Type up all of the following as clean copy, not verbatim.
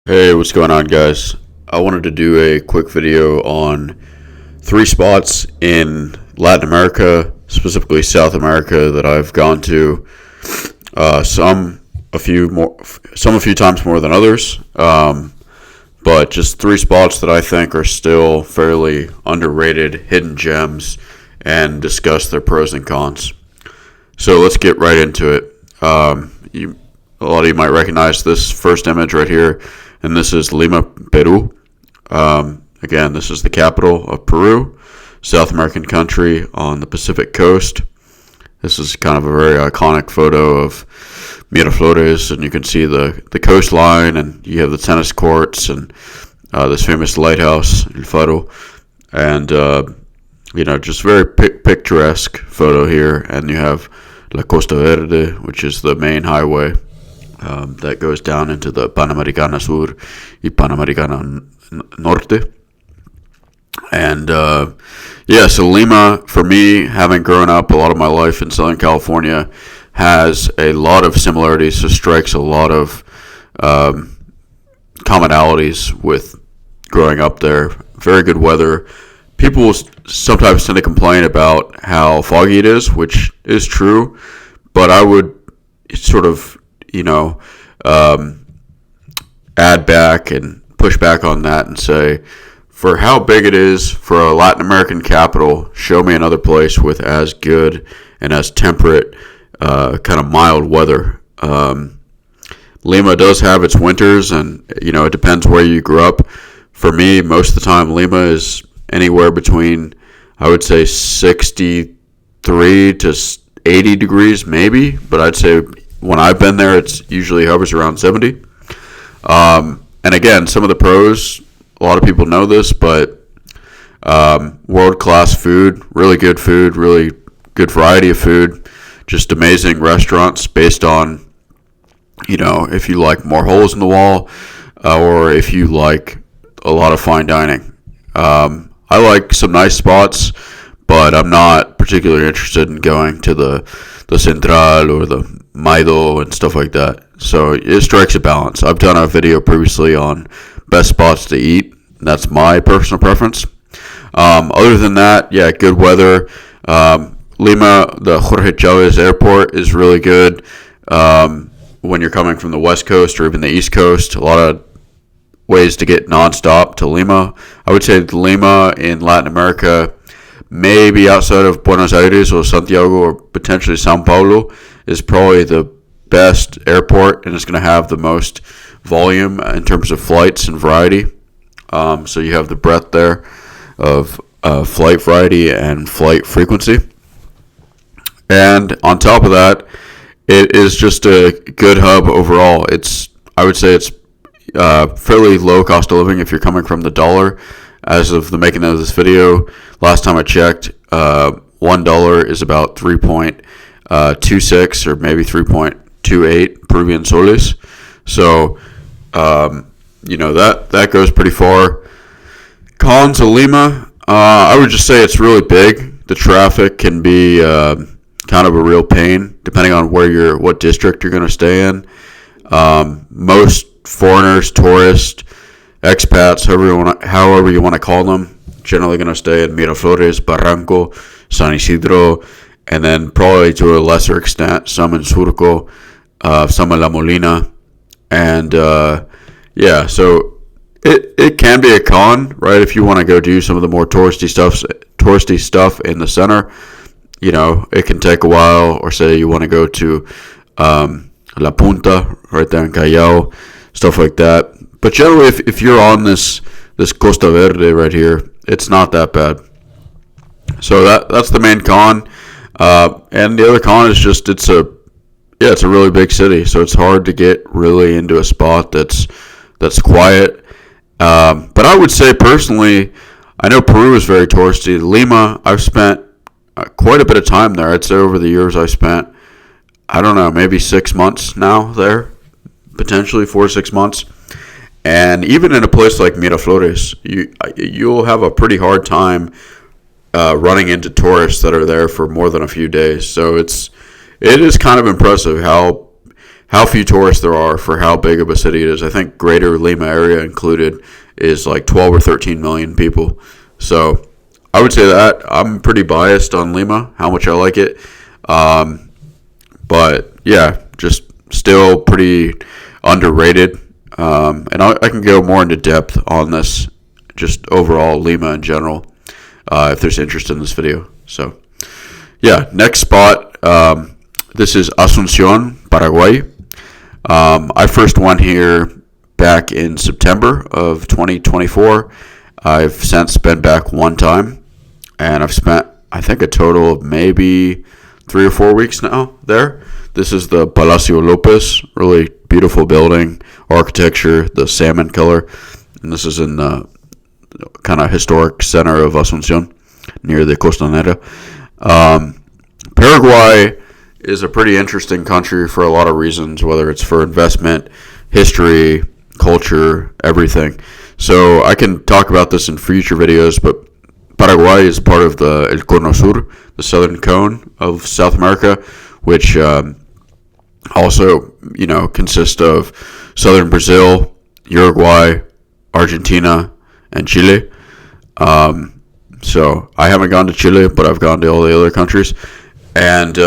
Hey, what's going on, guys? I wanted to do a quick video on three spots in Latin America, specifically South America, that I've gone to. Some a few times more than others. But just three spots that I think are still fairly underrated, hidden gems, and discuss their pros and cons. So let's get right into it. A lot of you might recognize this first image right here, and this is Lima, Peru. Again, this is the capital of Peru, South American country on the Pacific coast. This is kind of a very iconic photo of Miraflores, and you can see the coastline, and you have the tennis courts, and this famous lighthouse, El Faro, and just very picturesque photo here. And you have La Costa Verde, which is the main highway that goes down into the Panamericana Sur y Panamericana Norte. And so Lima, for me, having grown up a lot of my life in Southern California, has a lot of similarities, so strikes a lot of commonalities with growing up there. Very good weather. People sometimes tend to complain about how foggy it is, which is true, but I would sort of add back and push back on that and say, for how big it is for a Latin American capital, show me another place with as good and as temperate, kind of mild weather. Lima does have its winters, and it depends where you grew up. For me, most of the time, Lima is anywhere between, I would say, 63 to 80 degrees, maybe, but I'd say when I've been there, it's usually hovers around 70. And again, some of the pros, a lot of people know this, but world-class food, really good variety of food, just amazing restaurants based on, if you like more holes in the wall, or if you like a lot of fine dining. I like some nice spots, but I'm not particularly interested in going to the Central or the Maido and stuff like that. So it strikes a balance. I've done a video previously on best spots to eat. That's my personal preference. Other than that, good weather. Lima, the Jorge Chavez Airport is really good when you're coming from the West Coast or even the East Coast. A lot of ways to get nonstop to Lima. I would say Lima in Latin America, maybe outside of Buenos Aires or Santiago or potentially Sao Paulo, is probably the best airport, and it's going to have the most volume in terms of flights and variety. So you have the breadth there of flight variety and flight frequency. And on top of that, it is just a good hub overall. I would say it's fairly low cost of living if you're coming from the dollar. As of the making of this video, last time I checked, $1 is about 3.26 or maybe 3.28 Peruvian soles. So, that goes pretty far. Cons of Lima, I would just say it's really big. The traffic can be kind of a real pain depending on what district you're going to stay in. Most foreigners, tourists, expats, however you want to call them, generally going to stay in Miraflores, Barranco, San Isidro, and then probably to a lesser extent some in Surco, some in La Molina, and so it can be a con, right? If you want to go do some of the more touristy stuff in the center, it can take a while. Or say you want to go to La Punta, right there in Callao, stuff like that. But generally, if you're on this Costa Verde right here, it's not that bad. So that's the main con. And the other con is just it's a really big city, so it's hard to get really into a spot that's quiet. But I would say personally, I know Peru is very touristy. Lima, I've spent quite a bit of time there. I'd say over the years I spent, I don't know, maybe 6 months now there, potentially 4 to 6 months. And even in a place like Miraflores, you'll have a pretty hard time running into tourists that are there for more than a few days. So it is kind of impressive how how few tourists there are for how big of a city it is. I think Greater Lima area included is like 12 or 13 million people. So I would say that I'm pretty biased on Lima, how much I like it. But yeah, just still pretty underrated. And I can go more into depth on this, just overall Lima in general, if there's interest in this video. So yeah, next spot. This is Asuncion, Paraguay. I first went here back in September of 2024. I've since been back one time, and I've spent, I think, a total of maybe 3 or 4 weeks now there. This is the Palacio Lopez, really beautiful building, architecture, the salmon color, and this is in the kind of historic center of Asuncion, near the Costanera. Paraguay is a pretty interesting country for a lot of reasons, whether it's for investment, history, culture, everything. So I can talk about this in future videos, but Paraguay is part of the El Cono Sur, the southern cone of South America, which also, consists of southern Brazil, Uruguay, Argentina, and Chile. So I haven't gone to Chile, but I've gone to all the other countries. And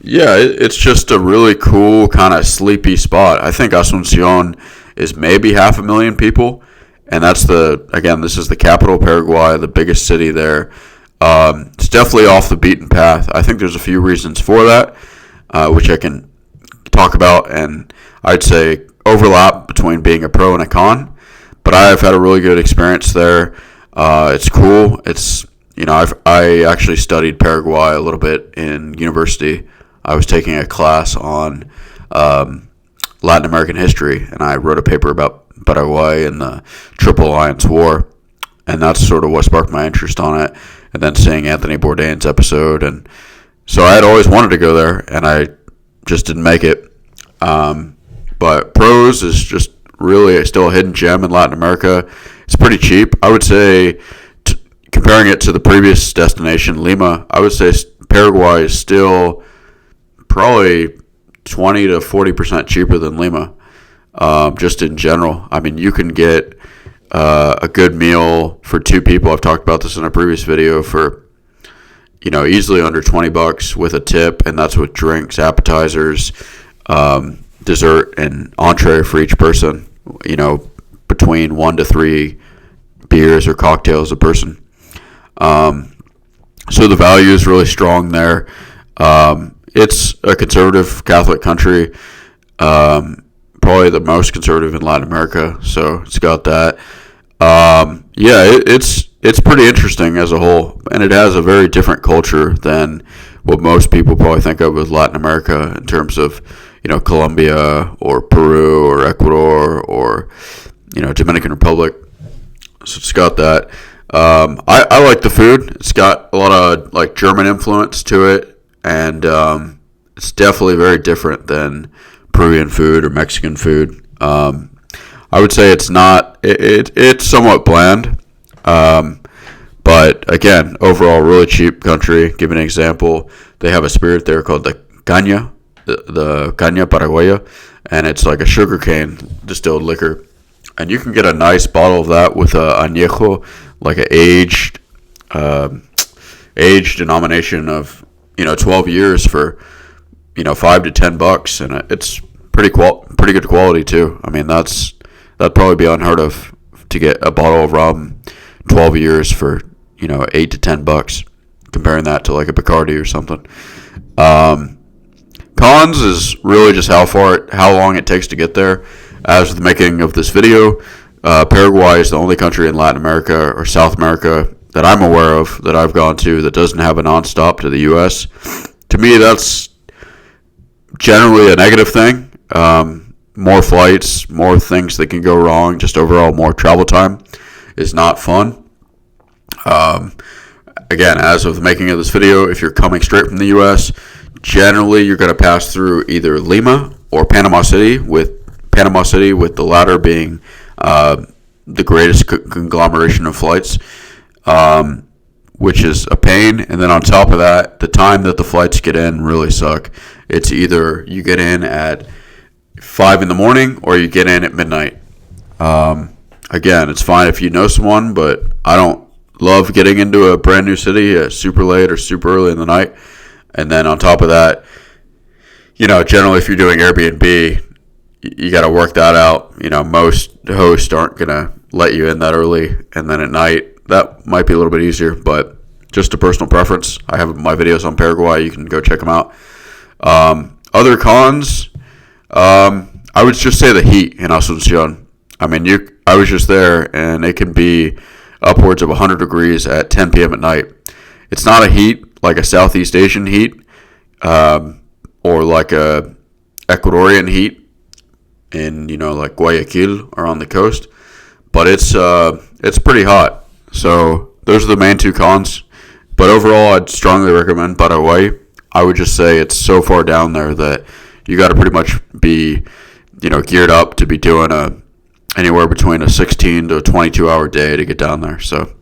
it's just a really cool, kind of sleepy spot. I think Asuncion is maybe 500,000 people. And this is the capital of Paraguay, the biggest city there. It's definitely off the beaten path. I think there's a few reasons for that, which I can talk about. And I'd say overlap between being a pro and a con. But I have had a really good experience there. It's cool. It's, I actually studied Paraguay a little bit in university. I was taking a class on Latin American history, and I wrote a paper about Paraguay and the Triple Alliance War, and that's sort of what sparked my interest on it. And then seeing Anthony Bourdain's episode, and so I had always wanted to go there, and I just didn't make it. But pros is just really still a hidden gem in Latin America. It's pretty cheap. I would say, comparing it to the previous destination, Lima, I would say Paraguay is still probably 20 to 40% cheaper than Lima, just in general. I mean, you can get a good meal for 2 people. I've talked about this in a previous video for, easily under $20 with a tip, and that's with drinks, appetizers, dessert, and entree for each person. Between 1 to 3 beers or cocktails a person. So the value is really strong there. It's a conservative Catholic country, probably the most conservative in Latin America. So it's got that. It's pretty interesting as a whole, and it has a very different culture than what most people probably think of as Latin America in terms of, Colombia or Peru or Ecuador or, Dominican Republic. So it's got that. I like the food. It's got a lot of like German influence to it, and it's definitely very different than Peruvian food or Mexican food. I would say it's not. It's somewhat bland, but again, overall, really cheap country. Give an example. They have a spirit there called the caña, the caña paraguaya, and it's like a sugarcane distilled liquor. And you can get a nice bottle of that with a añejo, like an aged denomination of 12 years for $5 to $10, and it's pretty good quality too. I mean, that'd probably be unheard of to get a bottle of rum 12 years for $8 to $10. Comparing that to like a Bacardi or something. Cons is really just how long it takes to get there. As with the making of this video, Paraguay is the only country in Latin America or South America that I'm aware of that I've gone to that doesn't have a nonstop to the U.S. To me, that's generally a negative thing. More flights, more things that can go wrong, just overall more travel time is not fun. Again, as of the making of this video, if you're coming straight from the U.S., generally you're going to pass through either Lima or Panama City, with the latter being the greatest conglomeration of flights, which is a pain. And then on top of that, the time that the flights get in really suck. It's either you get in at 5 in the morning or you get in at midnight. Again, it's fine if you know someone, but I don't love getting into a brand new city super late or super early in the night. And then on top of that, generally if you're doing Airbnb, you got to work that out. Most hosts aren't going to let you in that early. And then at night, that might be a little bit easier, but just a personal preference. I have my videos on Paraguay. You can go check them out. Other cons, I would just say the heat in Asuncion. I mean, I was just there, and it can be upwards of 100 degrees at 10 p.m. at night. It's not a heat like a Southeast Asian heat or like a Ecuadorian heat in, like Guayaquil or on the coast. But it's pretty hot. So those are the main two cons. But overall, I'd strongly recommend Paraguay. I would just say it's so far down there that you got to pretty much be, geared up to be doing anywhere between a 16 to a 22-hour day to get down there. So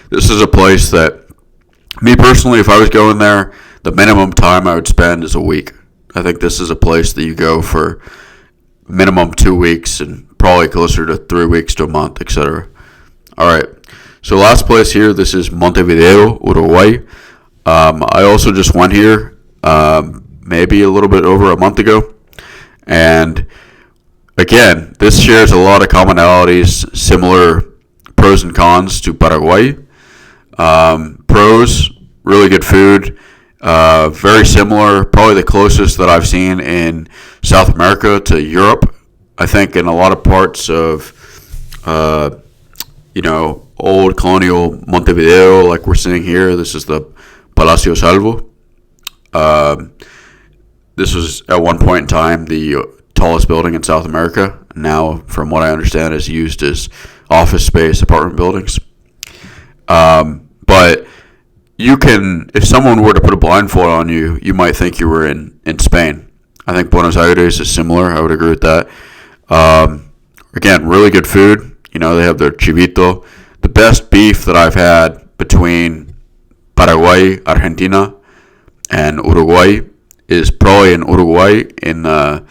this is a place that, me personally, if I was going there, the minimum time I would spend is a week. I think this is a place that you go for minimum 2 weeks and probably closer to 3 weeks to a month, etc. All right. So last place here, this is Montevideo, Uruguay. I also just went here maybe a little bit over a month ago. And again, this shares a lot of commonalities, similar pros and cons to Paraguay. Pros, really good food. Very similar, probably the closest that I've seen in South America to Europe. I think in a lot of parts of, old colonial Montevideo, like we're seeing here. This is the Palacio Salvo. This was at one point in time the tallest building in South America. Now, from what I understand, is used as office space, apartment buildings. But you can, if someone were to put a blindfold on you, you might think you were in Spain. I think Buenos Aires is similar. I would agree with that. Again, really good food. They have their chivito. The best beef that I've had between Paraguay, Argentina, and Uruguay is probably in Uruguay in the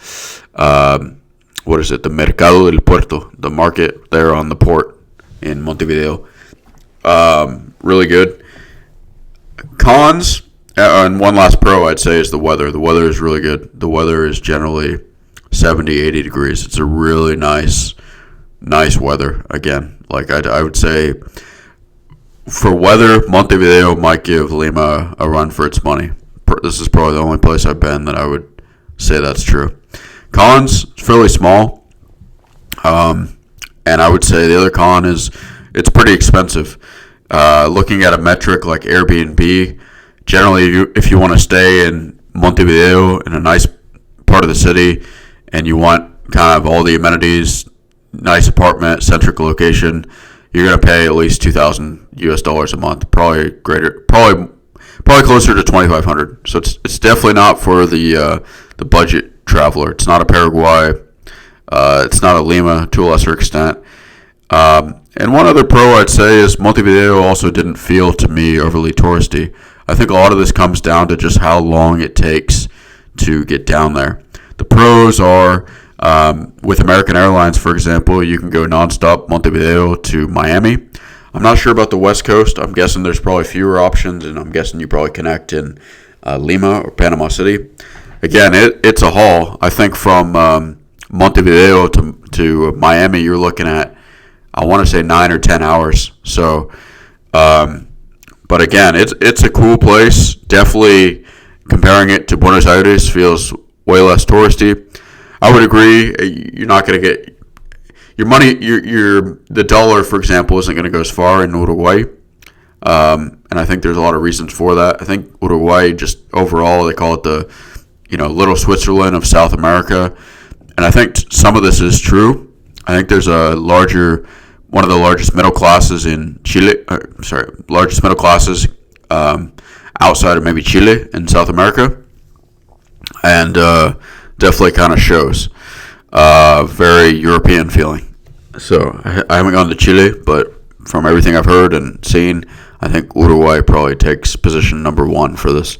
Mercado del Puerto, the market there on the port in Montevideo. Really good. Cons, and one last pro I'd say is the weather. The weather is really good. The weather is generally 70, 80 degrees. It's a really nice weather. Again, like I would say, for weather, Montevideo might give Lima a run for its money. This is probably the only place I've been that I would say that's true. Cons, it's fairly small. And I would say the other con is it's pretty expensive. Looking at a metric like Airbnb, generally if you want to stay in Montevideo in a nice part of the city and you want kind of all the amenities, nice apartment, centric location, you're going to pay at least $2,000 a month, probably closer to $2,500. So it's definitely not for the budget traveler. It's not a Paraguay. It's not a Lima to a lesser extent. And one other pro I'd say is Montevideo also didn't feel to me overly touristy. I think a lot of this comes down to just how long it takes to get down there. The pros are, with American Airlines, for example, you can go nonstop Montevideo to Miami. I'm not sure about the West Coast. I'm guessing there's probably fewer options, and I'm guessing you probably connect in Lima or Panama City. Again, it's a haul. I think from Montevideo to Miami, you're looking at, I want to say 9 or 10 hours. So, but again, it's a cool place. Definitely comparing it to Buenos Aires feels way less touristy. I would agree. You're not going to get your money. The dollar, for example, isn't going to go as far in Uruguay. And I think there's a lot of reasons for that. I think Uruguay, just overall, they call it the, little Switzerland of South America. And I think some of this is true. I think there's one of the largest middle classes in Chile. Largest middle classes outside of maybe Chile in South America. And definitely kind of shows very European feeling. So I haven't gone to Chile, but from everything I've heard and seen, I think Uruguay probably takes position number 1 for this.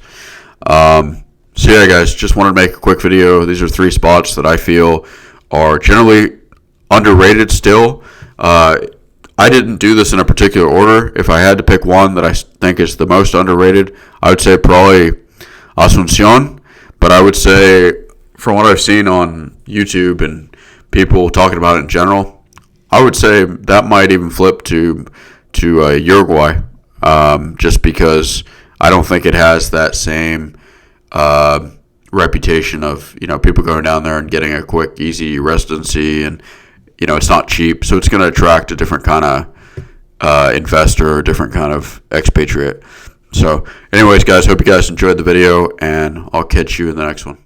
So yeah, guys, just wanted to make a quick video. These are 3 spots that I feel are generally underrated still. I didn't do this in a particular order. If I had to pick one that I think is the most underrated, I would say probably Asuncion. But I would say, from what I've seen on YouTube and people talking about it in general, I would say that might even flip to Uruguay, just because I don't think it has that same reputation of people going down there and getting a quick, easy residency, and it's not cheap, so it's going to attract a different kind of investor or different kind of expatriate. So, anyways, guys, hope you guys enjoyed the video, and I'll catch you in the next one.